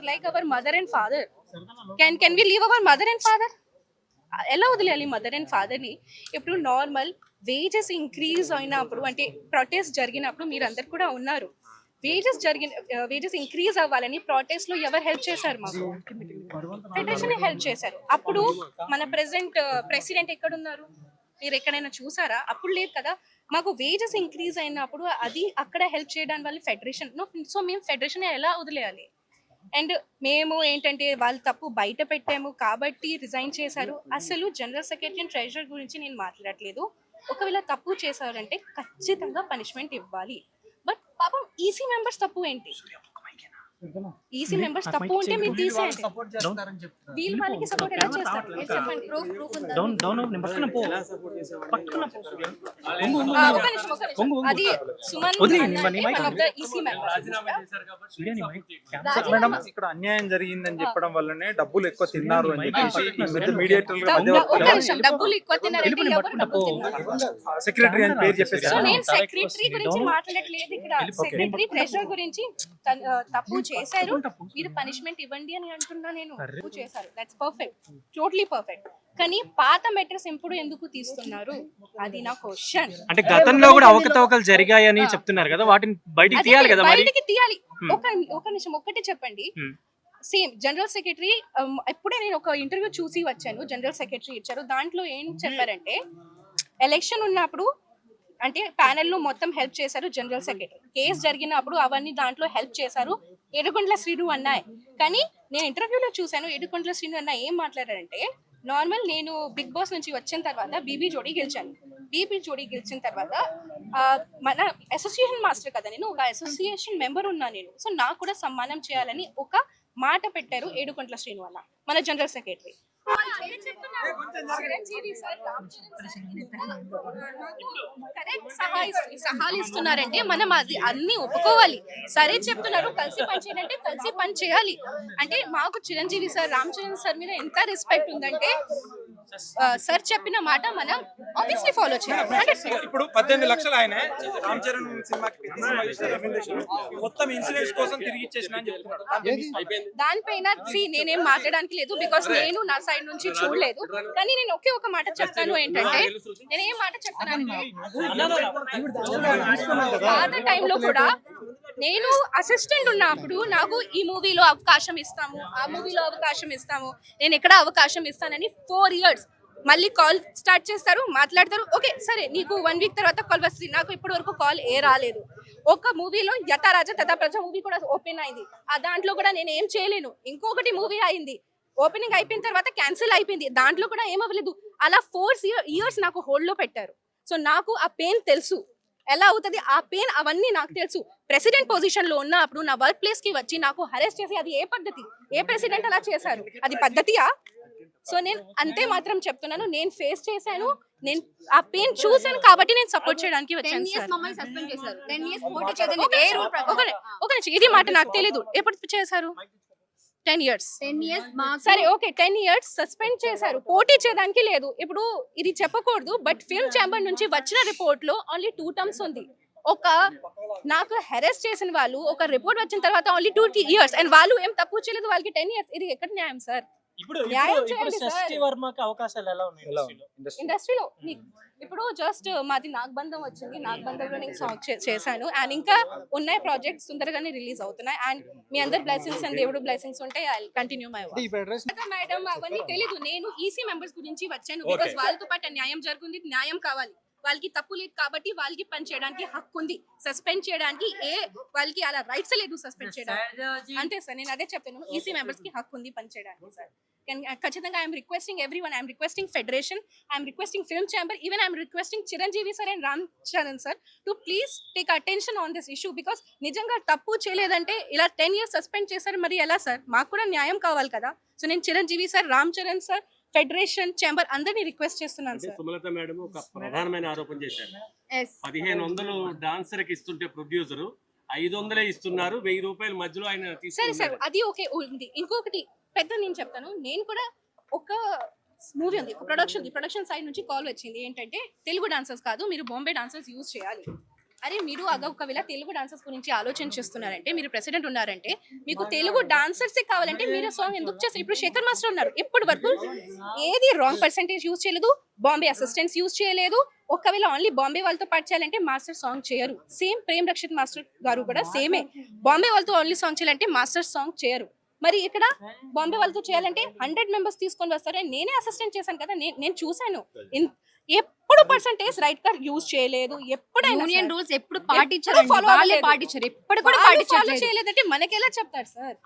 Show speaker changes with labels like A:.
A: are like our mother and father. Can we leave our mother and father? ఎలా వదిలేయాలి mother and ఫాదర్ని? ఇప్పుడు normal wages increase అయినప్పుడు అంటే ప్రొటెస్ట్ జరిగినప్పుడు మీరందరు కూడా ఉన్నారు. వేజెస్ ఇంక్రీజ్ అవ్వాలని ప్రొటెస్ట్ లో ఎవరు హెల్ప్ చేశారు? మాకు ఫెడరేషన్ హెల్ప్ చేశారు. అప్పుడు మన ప్రెసిడెంట్ ఎక్కడున్నారు? మీరు ఎక్కడైనా చూసారా? అప్పుడు లేదు కదా. మాకు వేజెస్ ఇంక్రీజ్ అయినప్పుడు అది అక్కడ హెల్ప్ చేయడానికి వాళ్ళు ఫెడరేషన్. సో మేము ఫెడరేషన్ ఎలా వదిలేయాలి? అండ్ మేము ఏంటంటే వాళ్ళు తప్పు బయట పెట్టాము కాబట్టి రిజైన్ చేశారు. అసలు జనరల్ సెక్రటరీ అండ్ ట్రెజరర్ గురించి నేను మాట్లాడట్లేదు. ఒకవేళ తప్పు చేశారంటే ఖచ్చితంగా పనిష్మెంట్ ఇవ్వాలి. బట్ పాపం ఈసీ మెంబర్స్ తప్పు ఏంటి? ఈసీ మెంబర్స్ తప్పు ఉంటే మీరు తీసేయండి. వీళ్ళు వాళ్ళకి సపోర్ట్ ఎలా చేస్తారు? మీరు చెప్పండి. ఒక నిమిషం. అది సుమన్ ఈసీ
B: మేడం ఇక్కడ అన్యాయం జరిగిందని చెప్పడం వల్లనే డబ్బులు ఎక్కువ తిన్నారు అని చెప్పేసి మీడియేటర్
A: డబ్బులు ఎక్కువ తిన్నారంటే
B: సెక్రటరీ అని పేరు చెప్పేసి.
A: సో నేను సెక్రటరీ గురించి మాట్లాడట్లేదు ఇక్కడ. సెక్రటరీ ట్రెజరర్ గురించి తప్పు చేశారు, మీరు పనిష్మెంట్ ఇవ్వండి అని అంటున్నా నేను. తప్పు చేశారు, దట్స్ పర్ఫెక్ట్, టోటలీ పర్ఫెక్ట్. కానీ పాత మెటర్స్ ఎప్పుడు ఎందుకు తీస్తున్నారు? అది నా క్వశ్చన్.
C: అంటే గతంలో కూడా అవకతవకలు జరిగాయని చెప్తున్నారు కదా, వాటిని బయటికి తీయాలి కదా.
A: బయటికి తీయాలి. ఒక నిమిషం ఒక్కటి చెప్పండి. సేమ్ జనరల్ సెక్రటరీ ఎప్పుడే నేను ఒక ఇంటర్వ్యూ చూసి వచ్చాను, జనరల్ సెక్రటరీ ఇచ్చారు. దాంట్లో ఏం చెప్పారంటే ఎలక్షన్ ఉన్నప్పుడు అంటే ప్యానెల్ ను మొత్తం హెల్ప్ చేశారు జనరల్ సెక్రటరీ. కేసు జరిగినప్పుడు అవన్నీ దాంట్లో హెల్ప్ చేశారు ఏడుకొండల శ్రీను అన్నాయి. కానీ నేను ఇంటర్వ్యూలో చూశాను ఏడుకొండల శ్రీను అన్న ఏం మాట్లాడారంటే, నార్మల్ నేను బిగ్ బాస్ నుంచి వచ్చిన తర్వాత బీబీ జోడీ గెలిచాను. బీబీ జోడీ గెలిచిన తర్వాత మన అసోసియేషన్ మాస్టర్ కదా, నేను ఒక అసోసియేషన్ మెంబర్ ఉన్నా నేను. సో నాకు కూడా సన్మానం చేయాలని ఒక మాట పెట్టారు ఏడుకొండల శ్రీను అన్న, మన జనరల్ సెక్రటరీ. సహాలు ఇస్తున్నారంటే మనం అది అన్ని ఒప్పుకోవాలి. సరే చెప్తున్నారు కలిసి పని చేయాలంటే కలిసి పని చేయాలి. అంటే మాకు చిరంజీవి సార్, రామ్ చరణ్ సార్ మీద ఎంత రెస్పెక్ట్ ఉందంటే సార్ చెప్పిన మాట మనం ఆబ్వియస్లీ ఫాలో చేయాలి.
B: ఇప్పుడు 18 లక్షలు ఆయన రామ్ చరణ్ సినిమాకి మొత్తం ఇన్సూరెన్స్ కోసం తిరిగి ఇచ్చేసిన అని చెప్తున్నాడు.
A: దానిపైన నేనేం మాట్లాడడానికి లేదు, బికాస్ నేను నా సైడ్ నుంచి చూడలేదు. కానీ నేను ఒకే ఒక మాట చెప్తాను ఏంటంటే, నేను ఏం మాట చెప్తాను, పాత టైంలో కూడా నేను అసిస్టెంట్ ఉన్నప్పుడు నాకు ఈ మూవీలో అవకాశం ఇస్తాము, ఆ మూవీలో అవకాశం ఇస్తాము, నేను ఎక్కడ అవకాశం ఇస్తానని 4 years మళ్ళీ కాల్ స్టార్ట్ చేస్తారు, మాట్లాడతారు. ఓకే సరే నీకు 1 week తర్వాత కాల్ వస్తుంది. నాకు ఇప్పటి వరకు కాల్ రాలేదు. ఒక మూవీలో యథారాజా తథా ప్రజ మూవీ కూడా ఓపెన్ అయింది, ఆ దాంట్లో కూడా నేను ఏం చేయలేను. ఇంకొకటి మూవీ అయింది, ఓపెనింగ్ అయిపోయిన తర్వాత క్యాన్సిల్ అయిపోయింది, దాంట్లో కూడా ఏం అవ్వలేదు. అలా 4 years నాకు హోల్డ్ లో పెట్టారు. సో నాకు ఆ పెయిన్ తెలుసు, ఎలా అవుతుంది ఆ పెయిన్, అవన్నీ నాకు తెలుసు. ప్రెసిడెంట్ పొజిషన్ లో ఉన్నప్పుడు నా వర్క్ ప్లేస్ కి వచ్చి నాకు హరెస్ట్ చేసి అది ఏ పద్ధతి? ఏ ప్రెసిడెంట్ అలా చేశారు? అది పద్ధతియా? సో నేను అంతే మాత్రం చెప్తున్నాను, నేను ఫేస్ చేశాను, నేను ఆ పెయిన్ చూసాను కాబట్టి నేను సపోర్ట్ చేయడానికి వచ్చాను. ఇది మాట నాకు తెలీదు, ఎప్పుడు చేశారు? 10 years. సరే ఓకే 10 years సస్పెండ్ చేశారు, పోటీ చేయడానికి లేదు. ఇప్పుడు ఇది చెప్పకూడదు, బట్ ఫిల్మ్ ఛాంబర్ నుంచి వచ్చిన రిపోర్ట్ లో ఓన్లీ 2 terms ఉంది. ఒక నాకు హెరెస్ట్ చేసిన వాళ్ళు ఒక రిపోర్ట్ వచ్చిన తర్వాత ఓన్లీ 2 years అండ్ వాళ్ళు ఏం తప్పు చేయలేదు, వాళ్ళకి 10 years. ఇది ఎక్కడ న్యాయం సార్? ఇండస్ట్రీలో ఇప్పుడు జస్ట్ మాది నాగబంధం వచ్చింది, నాగబంధంలో నేను సాంగ్ చేశాను అండ్ ఇంకా ఉన్నాయి ప్రాజెక్ట్స్ తొందరగానే రిలీజ్ అవుతున్నాయి. అండ్ మీ అందరి బ్లెస్సింగ్స్ అండ్ దేవుడు బ్లెస్సింగ్స్ ఉంటాయి. I continue my work. Madam అవన్నీ తెలీదు, నేను ఈసీ మెంబర్స్ గురించి వచ్చాను బికాస్ వాళ్ళతో పాటు న్యాయం జరుగుతుంది, న్యాయం కావాలి. వాళ్ళకి తప్పు లేదు కాబట్టి వాళ్ళకి పని చేయడానికి హక్కు ఉంది, సస్పెండ్ చేయడానికి వాళ్ళకి అలా రైట్స్ లేదు సస్పెండ్ చేయడానికి. అంతే సార్, నేను అదే చెప్తాను, ఈసీ మెంబర్స్ కి హక్కు ఉంది పని చేయడానికి సార్. ఖచ్చితంగా I'm requesting everyone, I'm requesting federation, I'm requesting film chamber, even I'm requesting Chiranjeevi sir and Ram Charan sir to please take attention on this issue. Because నిజంగా తప్పు చేయలేదంటే ఇలా 10 years సస్పెండ్ చేశారు, మరి ఎలా సార్? మాకు కూడా న్యాయం కావాలి కదా. సో నేను Chiranjeevi sir, Ram Charan sir, federation, chamber అందరినీ రిక్వెస్ట్ చేస్తున్నాను సార్.
D: సుమలత మేడం ఒక ప్రధానమైన ఆరోపణ చేశారు, 1500 డాన్సర్ కి ఇస్తుంటే ప్రొడ్యూసర్ 500 ఇస్తున్నారు, 1000 రూపాయల మధ్యలో ఆయన
A: సరే సార్ అది ఓకే ఉంది. ఇంకొకటి పెద్ద నేను చెప్తాను, నేను కూడా ఒక మూవీ ఉంది, ఒక ప్రొడక్షన్ సైడ్ నుంచి కాల్ వచ్చింది ఏంటంటే, తెలుగు డాన్సర్స్ కాదు మీరు బాంబే డాన్సర్స్ యూజ్ చేయాలి. అరే మీరు ఒకవేళ తెలుగు డాన్సర్స్ గురించి ఆలోచన చేస్తున్నారంటే, మీరు ప్రెసిడెంట్ ఉన్నారంటే, మీకు తెలుగు డాన్సర్స్ కావాలంటే మీరు సాంగ్ ఎందుకు చేస్తారు? ఇప్పుడు శేఖర్ మాస్టర్ ఉన్నారు, ఇప్పటి వరకు ఏది రాంగ్ పర్సెంటేజ్ యూజ్ చేయలేదు, బాంబే అసిస్టెంట్స్ యూజ్ చేయలేదు. ఒకవేళ ఓన్లీ బాంబే వాళ్ళతో పాటు చేయాలంటే మాస్టర్ సాంగ్ చేయరు. సేమ్ ప్రేమ్ రక్షిత్ మాస్టర్ గారు కూడా సేమే, బాంబే వాళ్ళతో ఓన్లీ సాంగ్ చేయాలంటే మాస్టర్ సాంగ్ చేయరు. మరి ఇక్కడ బాంబే వాళ్ళతో చేయాలంటే 100 మెంబర్స్ తీసుకొని వస్తారు. నేనే అసిస్టెంట్ చేశాను కదా, నేను చూశాను. ఎప్పుడు పర్సెంటేజ్ రైట్ గా యూజ్ చేయలేదు. ఎప్పుడైనా
E: యూనియన్
A: sir.
E: రూల్స్ ఎప్పుడు
A: ఎప్పుడు
E: పాటించారు,
A: follow
E: వాళ్ళే
A: అవ్వలేదు.
E: పాటించారు, ఎప్పుడు కూడా
A: వాళ్ళు follow
E: పాటించలేదు.
A: చేయలేదంటే మనకెలా చెప్తారు సార్?